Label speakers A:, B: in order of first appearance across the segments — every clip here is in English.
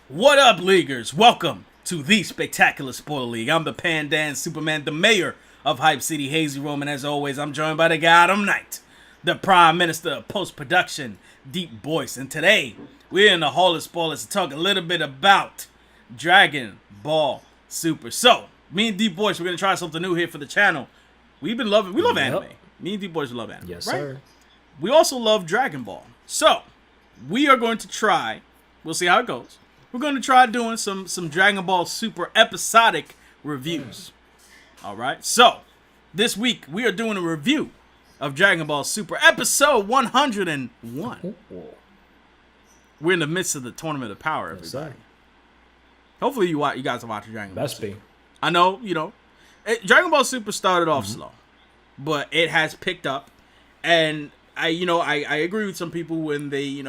A: What up, Leaguers? Welcome to the Spectacular Spoiler League. I'm the Pandan Superman, the mayor of Hype City, HazyRome, and as always, I'm joined by the God of Night, the Prime Minister of Post-Production, DeepBoyce. And today, we're in the Hall of Spoilers to talk a little bit about Dragon Ball Super. So, me and DeepBoyce, we're going to try something new here for the channel. We love anime. Me and DeepBoyce love anime,
B: yes,
A: right?
B: sir.
A: We also love Dragon Ball. So, we are going to try, we'll see how it goes. We're going to try doing some Dragon Ball Super episodic reviews. Alright, so this week we are doing a review of Dragon Ball Super episode 101. We're in the midst of the Tournament of Power, everybody. Hopefully you guys are watching Dragon Ball Super. I know, Dragon Ball Super started off slow, but it has picked up, and I agree with some people when they,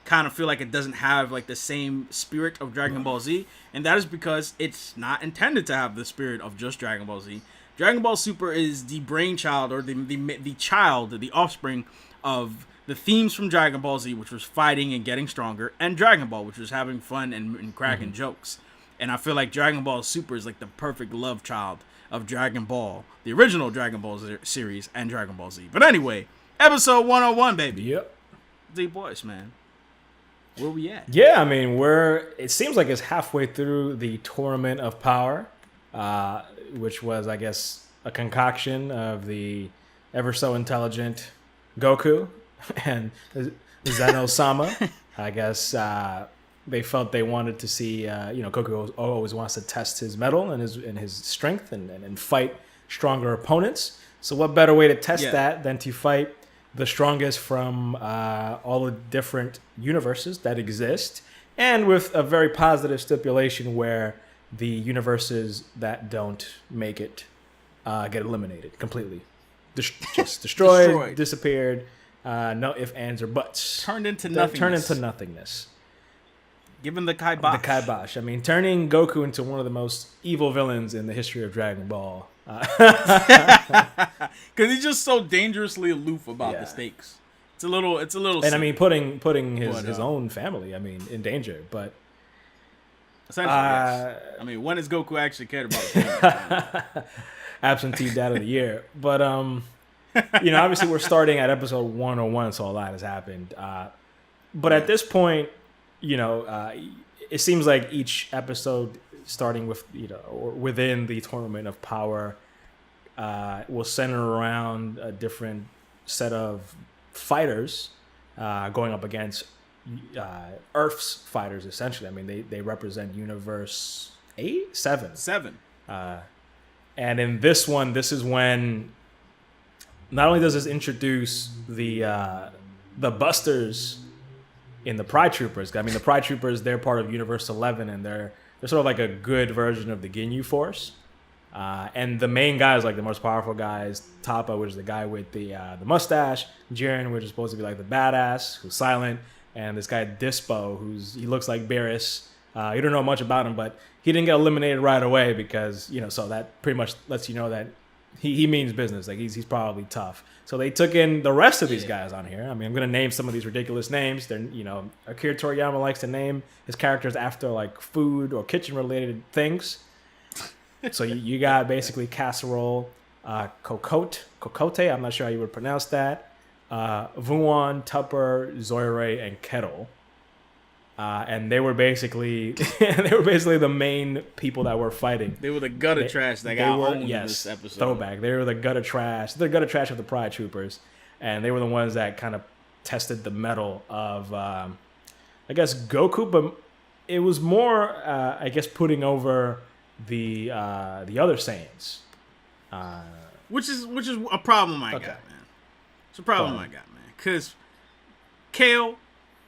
A: kind of feel like it doesn't have like the same spirit of Dragon Ball Z, and that is because it's not intended to have the spirit of just Dragon Ball Z. Dragon Ball Super is the brainchild, or the offspring of the themes from Dragon Ball Z, which was fighting and getting stronger, and Dragon Ball, which was having fun and cracking jokes. And I feel like Dragon Ball Super is like the perfect love child of Dragon Ball, the original Dragon Ball series, and Dragon Ball Z. But anyway, episode 101, baby.
B: Yep.
A: DeepBoyce, man. Where we at?
B: Yeah, I mean, it seems like it's halfway through the Tournament of Power, which was, I guess, a concoction of the ever so intelligent Goku and Zeno-sama. I guess they felt they wanted to see, Goku always wants to test his mettle and his strength and fight stronger opponents. So what better way to test that than to fight the strongest from all the different universes that exist, and with a very positive stipulation where the universes that don't make it get eliminated completely. Just destroyed, disappeared, no ifs, ands, or buts.
A: Turned into nothingness. Given the kibosh.
B: The kibosh. I mean, turning Goku into one of the most evil villains in the history of Dragon Ball.
A: Because he's just so dangerously aloof about the stakes. It's a little.
B: And I mean, putting his own family, in danger. But
A: essentially, yes. I mean, when has Goku actually cared about his family?
B: Absentee dad of the year. But obviously we're starting at episode 101, so a lot has happened. But at this point, it seems like each episode, starting with or within the Tournament of Power, will center around a different set of fighters going up against Earth's fighters. Essentially, I mean, they represent Universe 7. And in this one, this is when not only does this introduce the Busters in the Pride Troopers. I mean, the Pride Troopers, they're part of Universe 11, and they're sort of like a good version of the Ginyu Force. And the main guys, like the most powerful guys, Toppa, which is the guy with the mustache, Jiren, which is supposed to be like the badass, who's silent, and this guy Dispo, he looks like Beerus. You don't know much about him, but he didn't get eliminated right away because, so that pretty much lets you know that he means business. Like he's probably tough. So they took in the rest of these guys on here. I mean, I'm going to name some of these ridiculous names. They're, Akira Toriyama likes to name his characters after like food or kitchen related things. So you got basically Casserole, Cocote, I'm not sure how you would pronounce that, Vuan, Tupper, Zoire, and Kettle. And they were basically the main people that were fighting.
A: They were the gutter trash that got owned in this episode.
B: Throwback. They were the gutter trash. The gutter trash of the Pride Troopers, and they were the ones that kind of tested the mettle of, I guess, Goku. But it was more, I guess, putting over the other Saiyans.
A: Which is a problem I got, man. It's a problem I got, man. Because Kale,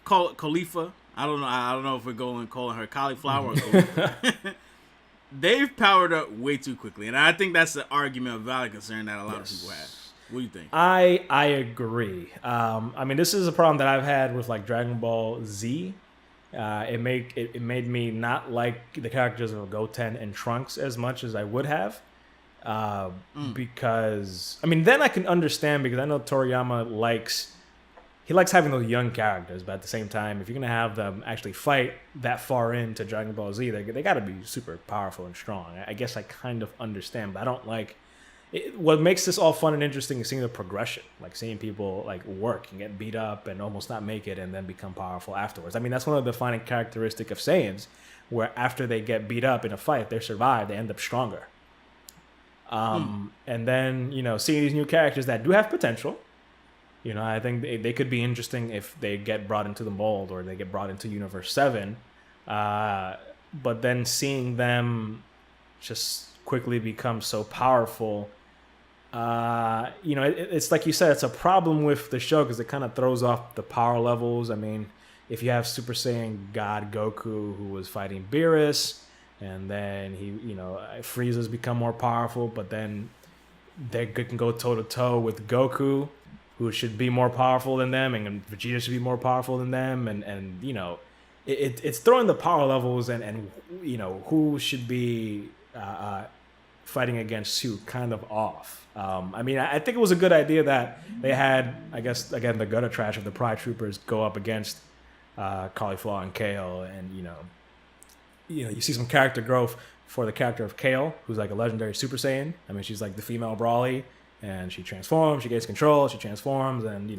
A: Caulifa. I don't know if we're calling her cauliflower or Caulifla. They've powered up way too quickly, and I think that's the argument of valid concern that a lot of people have. What do you think?
B: I agree. I mean, this is a problem that I've had with like Dragon Ball Z. It made me not like the characters of Goten and Trunks as much as I would have. Because I mean, then I can understand, because I know Toriyama likes he likes having those young characters, but at the same time, if you're gonna have them actually fight that far into Dragon Ball Z, they got to be super powerful and strong. I guess I kind of understand, but I don't like. What makes this all fun and interesting is seeing the progression, like seeing people like work and get beat up and almost not make it and then become powerful afterwards. I mean, that's one of the defining characteristic of Saiyans, where after they get beat up in a fight, they survive, they end up stronger. And then, seeing these new characters that do have potential, I think they could be interesting if they get brought into the mold or they get brought into Universe 7. But then seeing them just quickly become so powerful, it's like you said, it's a problem with the show because it kind of throws off the power levels. I mean, if you have Super Saiyan God Goku who was fighting Beerus, and then Frieza's become more powerful, but then they can go toe to toe with Goku, who should be more powerful than them, and Vegeta should be more powerful than them, and it's throwing the power levels and who should be fighting against who kind of off. I mean, I think it was a good idea that they had, I guess, again, the gutter trash of the Pride Troopers go up against Caulifa and Kale, and you see some character growth for the character of Kale, who's like a legendary Super Saiyan. I mean, she's like the female Brawly, and she transforms, she gains control, she transforms, and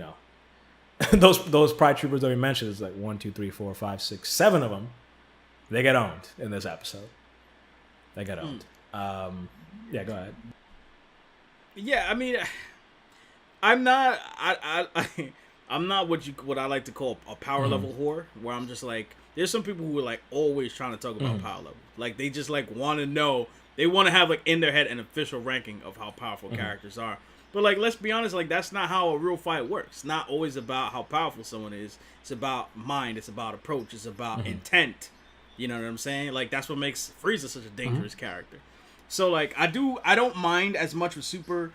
B: those Pride Troopers that we mentioned is like 1, 2, 3, 4, 5, 6, 7 of them. They get owned in this episode. They get owned. Yeah, go ahead.
A: Yeah, I mean, I'm not. I'm not what I like to call a power level whore. Where I'm just like, there's some people who are like always trying to talk about power level. Like they just like want to know. They want to have like in their head an official ranking of how powerful characters are. But like, let's be honest. Like that's not how a real fight works. It's not always about how powerful someone is. It's about mind. It's about approach. It's about intent. You know what I'm saying? Like that's what makes Frieza such a dangerous character. So like I don't mind as much with Super,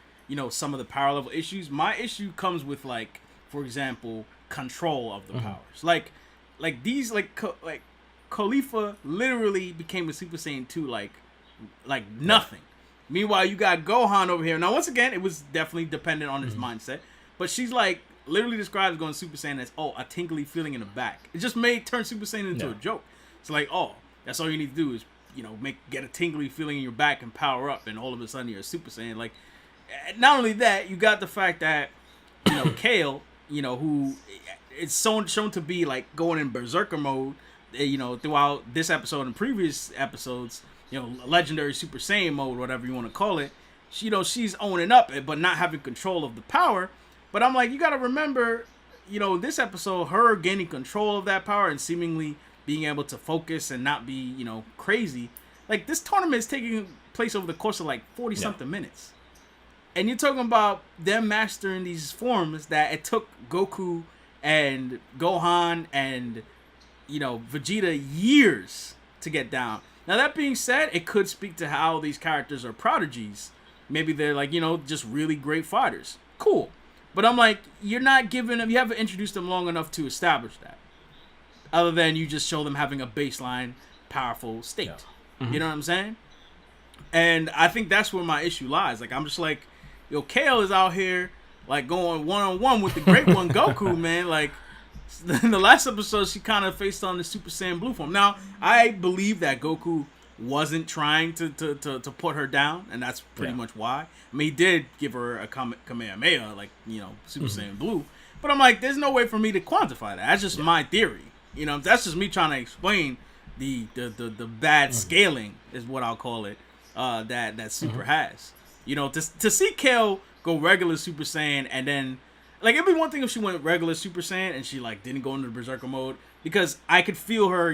A: some of the power level issues. My issue comes with like, for example, control of the powers. Like these Caulifla literally became a Super Saiyan 2 like nothing. Meanwhile, you got Gohan over here. Now once again, it was definitely dependent on his mindset, but she's like literally described going Super Saiyan as a tingly feeling in the back. It just turn Super Saiyan into a joke. It's like, that's all you need to do is get a tingly feeling in your back and power up, and all of a sudden you're a Super Saiyan. Like, not only that, you got the fact that Kale, who is shown to be like going in Berserker mode, throughout this episode and previous episodes, legendary Super Saiyan mode, whatever you want to call it. She's owning up it, but not having control of the power. But I'm like, you got to remember, this episode, her gaining control of that power and seemingly being able to focus and not be, crazy. Like, this tournament is taking place over the course of, like, 40-something minutes. And you're talking about them mastering these forms that it took Goku and Gohan and, Vegeta years to get down. Now, that being said, it could speak to how these characters are prodigies. Maybe they're, like, just really great fighters. Cool. But I'm like, you haven't introduced them long enough to establish that. Other than you just show them having a baseline powerful state. Yeah. You know what I'm saying? And I think that's where my issue lies. Like, I'm just like, Kale is out here, like, going one-on-one with the great one, Goku, man. Like, in the last episode, she kind of faced on the Super Saiyan Blue form. Now, I believe that Goku wasn't trying to put her down, and that's pretty much why. I mean, he did give her a Kamehameha, like, Super Saiyan Blue. But I'm like, there's no way for me to quantify that. That's just my theory. That's just me trying to explain the bad scaling is what I'll call it. That Super has. To see Kale go regular Super Saiyan and then, like, it'd be one thing if she went regular Super Saiyan and she like didn't go into the Berserker mode, because I could feel her,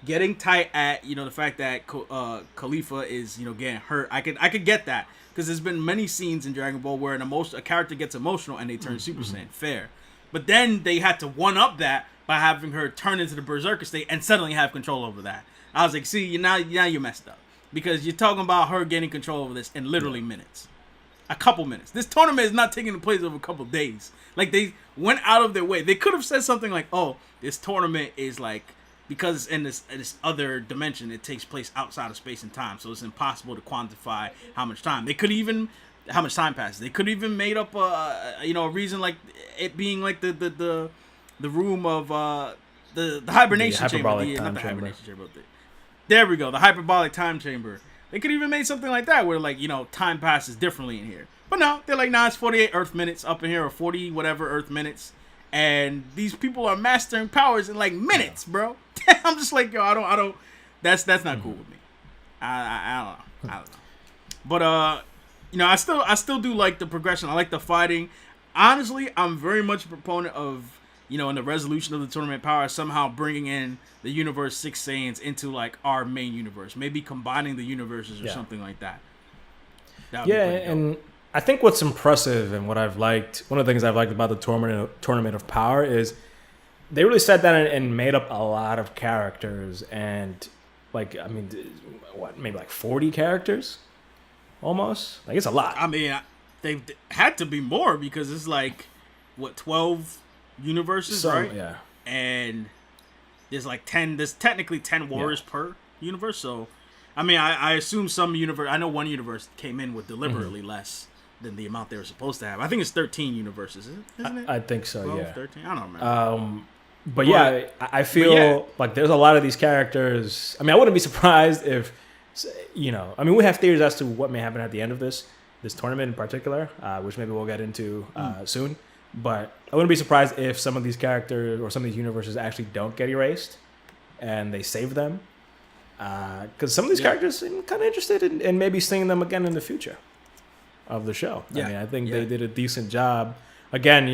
A: getting tight at the fact that Caulifla is getting hurt. I could get that, because there's been many scenes in Dragon Ball where a character gets emotional and they turn Super Saiyan. Fair. But then they had to one up that by having her turn into the Berserker state and suddenly have control over that. I was like, see, now you messed up. Because you're talking about her gaining control over this in literally minutes. A couple minutes. This tournament is not taking place over a couple days. Like, they went out of their way. They could have said something like, this tournament is like, because in this other dimension, it takes place outside of space and time. So it's impossible to quantify how much time. They could even how much time passes. They could even made up a reason like it being like the room of the hibernation chamber. Not the hibernation chamber. There we go. The hyperbolic time chamber. They could even made something like that where like time passes differently in here. But no, they're like, nah, it's 48 Earth minutes up in here, or 40 whatever Earth minutes, and these people are mastering powers in like minutes, bro. I'm just like, yo, I don't. That's not cool with me. I don't know. But I still do like the progression. I like the fighting. Honestly, I'm very much a proponent of in the resolution of the tournament power, somehow bringing in the universe 6 Saiyans into like our main universe, maybe combining the universes or something like that.
B: Yeah, and I think what's impressive and what I've liked, one of the things I've liked about the tournament of power is they really sat down and made up a lot of characters, and like, I mean, what, maybe like 40 characters almost? Like, it's a lot.
A: I mean, they had to be more because it's like, what, 12 universes, right?
B: Yeah.
A: And there's like 10, there's technically 10 warriors per universe. So, I mean, I assume some universe, I know one universe came in with deliberately less than the amount they were supposed to have. I think it's 13 universes, isn't it?
B: I think so,
A: 12,
B: yeah.
A: 13? I don't remember.
B: But yeah, I feel like there's a lot of these characters. I mean, I wouldn't be surprised if, I mean, we have theories as to what may happen at the end of this tournament in particular, which maybe we'll get into soon. But I wouldn't be surprised if some of these characters or some of these universes actually don't get erased and they save them. Because some of these characters, I'm kind of interested in maybe seeing them again in the future of the show. I mean, I think they did a decent job. Again,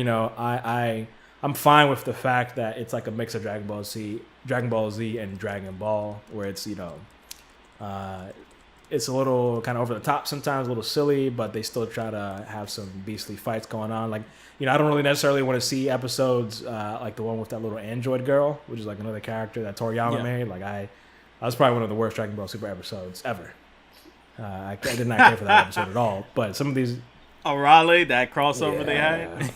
B: I'm fine with the fact that it's like a mix of Dragon Ball Z, and Dragon Ball, where it's it's a little kind of over the top sometimes, a little silly, but they still try to have some beastly fights going on. Like, I don't really necessarily want to see episodes like the one with that little android girl, which is like another character that Toriyama made. Like, I was probably one of the worst Dragon Ball Super episodes ever. I did not care for that episode at all. But some of these,
A: Raleigh, that crossover they had.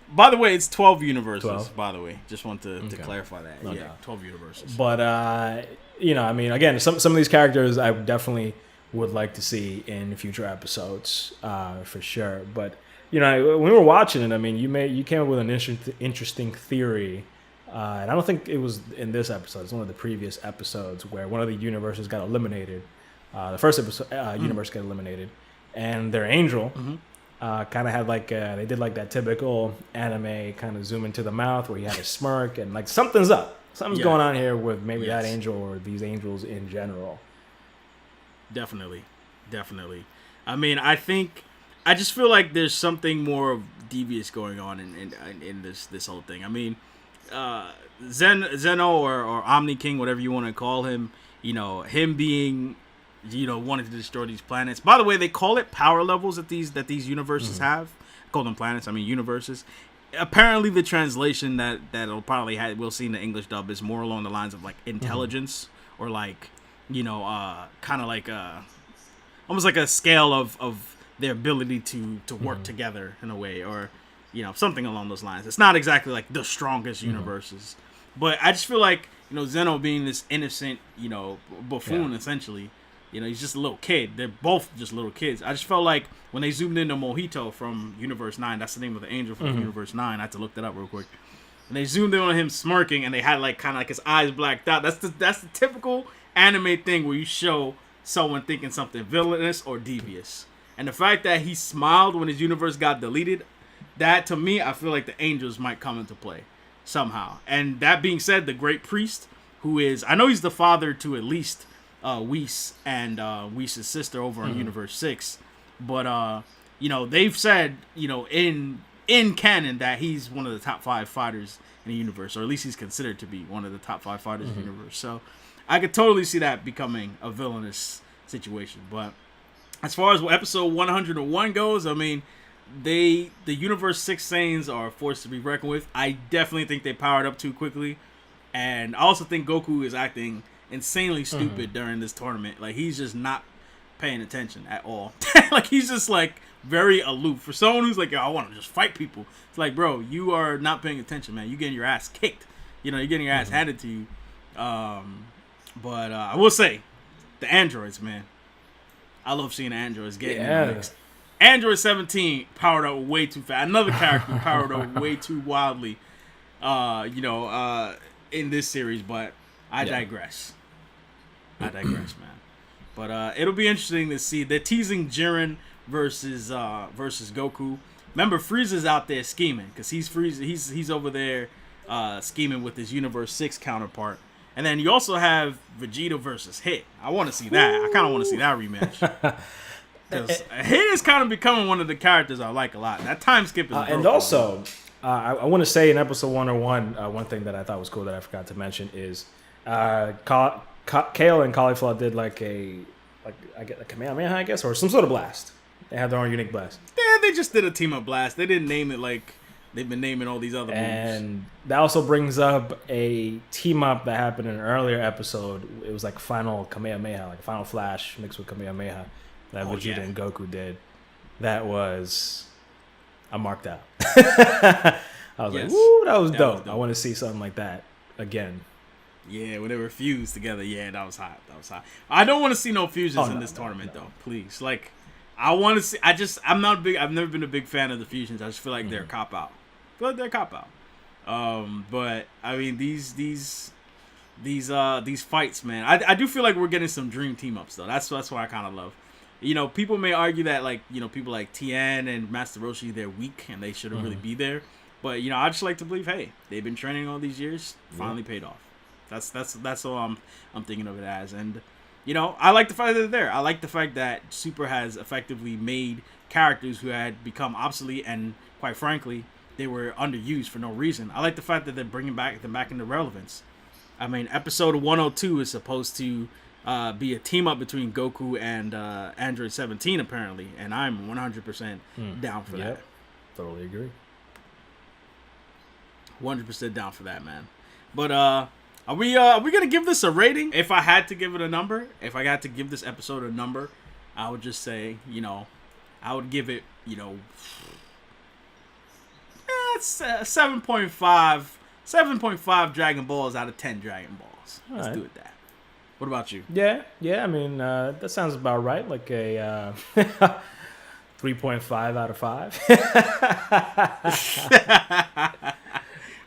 A: By the way, it's 12 universes. 12? By the way, just want to clarify that. No, 12 universes.
B: But I mean, again, some of these characters I definitely would like to see in future episodes, for sure. But when we were watching it, I mean, you came up with an interesting theory, and I don't think it was in this episode. It's one of the previous episodes where one of the universes got eliminated. The first episode, universe got eliminated, and their angel. Kind of had like they did like that typical anime kind of zoom into the mouth where he had a smirk and like something's up. Something's going on here with maybe that angel or these angels in general.
A: Definitely. I mean, I just feel like there's something more devious going on in this whole thing. I mean, Zeno or Omni King, whatever you want to call him, him being wanted to destroy these planets. By the way, they call it power levels that these universes have. Call them planets. I mean universes. Apparently, the translation that'll probably we'll see in the English dub is more along the lines of like intelligence or like kind of like almost like a scale of their ability to work together in a way, or something along those lines. It's not exactly like the strongest universes, but I just feel like Zeno being this innocent buffoon essentially. He's just a little kid. They're both just little kids. I just felt like when they zoomed into Mojito from Universe 9, that's the name of the angel from Universe 9. I had to look that up real quick. And they zoomed in on him smirking, and they had like kind of like his eyes blacked out. That's the typical anime thing where you show someone thinking something villainous or devious. And the fact that he smiled when his universe got deleted, that to me, I feel like the angels might come into play somehow. And that being said, the Great Priest, who is, I know he's the father to at least Whis and Whis' sister over on Universe 6, but they've said in canon that he's one of the top 5 fighters in the universe, or at least he's considered to be one of the top 5 fighters in the universe. So I could totally see that becoming a villainous situation. But as far as episode 101 goes, I mean, the Universe 6 Saiyans are a force to be reckoned with. I definitely think they powered up too quickly, and I also think Goku is acting insanely stupid during this tournament. Like, he's just not paying attention at all. Like, he's just like very aloof. For someone who's like, yo, I want to just fight people, it's like, bro, you are not paying attention, man. You getting your ass kicked. You're getting your ass handed to you. But I will say, the androids, man. I love seeing androids getting mixed. Android 17 powered up way too fast. Another character powered up way too wildly, in this series. But I digress. Man. But it'll be interesting to see. They're teasing Jiren versus Goku. Remember, Frieza's out there scheming because he's over there scheming with his Universe 6 counterpart. And then you also have Vegeta versus Hit. I want to see that. I kind of want to see that rematch. Because Hit is kind of becoming one of the characters I like a lot. That time skip is
B: and also, I want to say in episode 101, one thing that I thought was cool that I forgot to mention is Kale and Caulifla did like a Kamehameha, I guess, or some sort of blast. They had their own unique blast.
A: Yeah, they just did a team up blast. They didn't name it like they've been naming all these other moves.
B: And that also brings up a team up that happened in an earlier episode. It was like Final Kamehameha, like Final Flash mixed with Kamehameha that Vegeta and Goku did. That was... I marked out. I was like, woo, that was dope. I want to see something like that again.
A: Yeah, when they were fused together. Yeah, that was hot. I don't want to see no fusions in this tournament, though. Please. Like, I want to see... I've never been a big fan of the fusions. I just feel like they're a cop-out. But I mean, these fights, man. I do feel like we're getting some dream team ups though. That's what I kind of love. You know, people may argue that like people like Tien and Master Roshi, they're weak and they shouldn't really be there. But I just like to believe, hey, they've been training all these years, finally paid off. That's all I'm thinking of it as. And I like the fact that they're there. I like the fact that Super has effectively made characters who had become obsolete and, quite frankly, they were underused for no reason. I like the fact that they're bringing them back into relevance. I mean, episode 102 is supposed to be a team up between Goku and Android 17 apparently, and I'm 100% down for that.
B: Totally agree.
A: 100% down for that, man. But are we gonna give this a rating? If I had to give it a number, if I got to give this episode a number, I would just say, I would give it, it's 7.5 Dragon Balls out of 10 Dragon Balls. Let's do it that. What about you?
B: Yeah. I mean, that sounds about right. Like a 3.5 out of 5.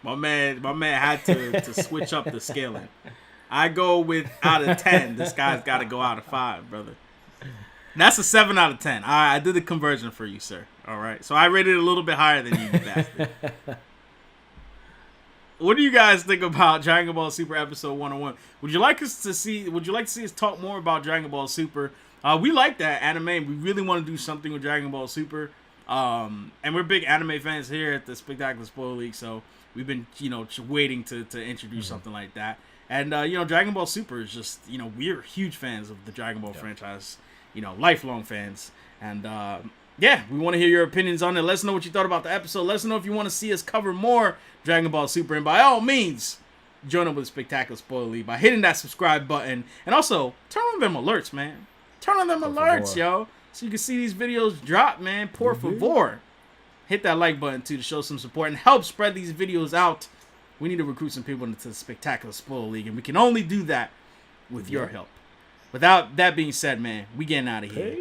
A: my man had to switch up the scaling. I go with out of 10. This guy's got to go out of 5, brother. That's a 7 out of 10. I did the conversion for you, sir. All right. So I rated it a little bit higher than you bastard. What do you guys think about Dragon Ball Super episode 101? Would you like to see us talk more about Dragon Ball Super? We like that anime. We really want to do something with Dragon Ball Super. And we're big anime fans here at the Spectacular Spoiler League, so we've been, waiting to introduce something like that. And Dragon Ball Super is just, we're huge fans of the Dragon Ball franchise, lifelong fans. And we want to hear your opinions on it. Let us know what you thought about the episode. Let us know if you want to see us cover more Dragon Ball Super. And by all means, join up with the Spectacular Spoiler League by hitting that subscribe button. And also, turn on them alerts, man. Turn on them alerts, yo. So you can see these videos drop, man. Por favor. Hit that like button, too, to show some support and help spread these videos out. We need to recruit some people into the Spectacular Spoiler League. And we can only do that with your help. Without that being said, man, we getting out of here.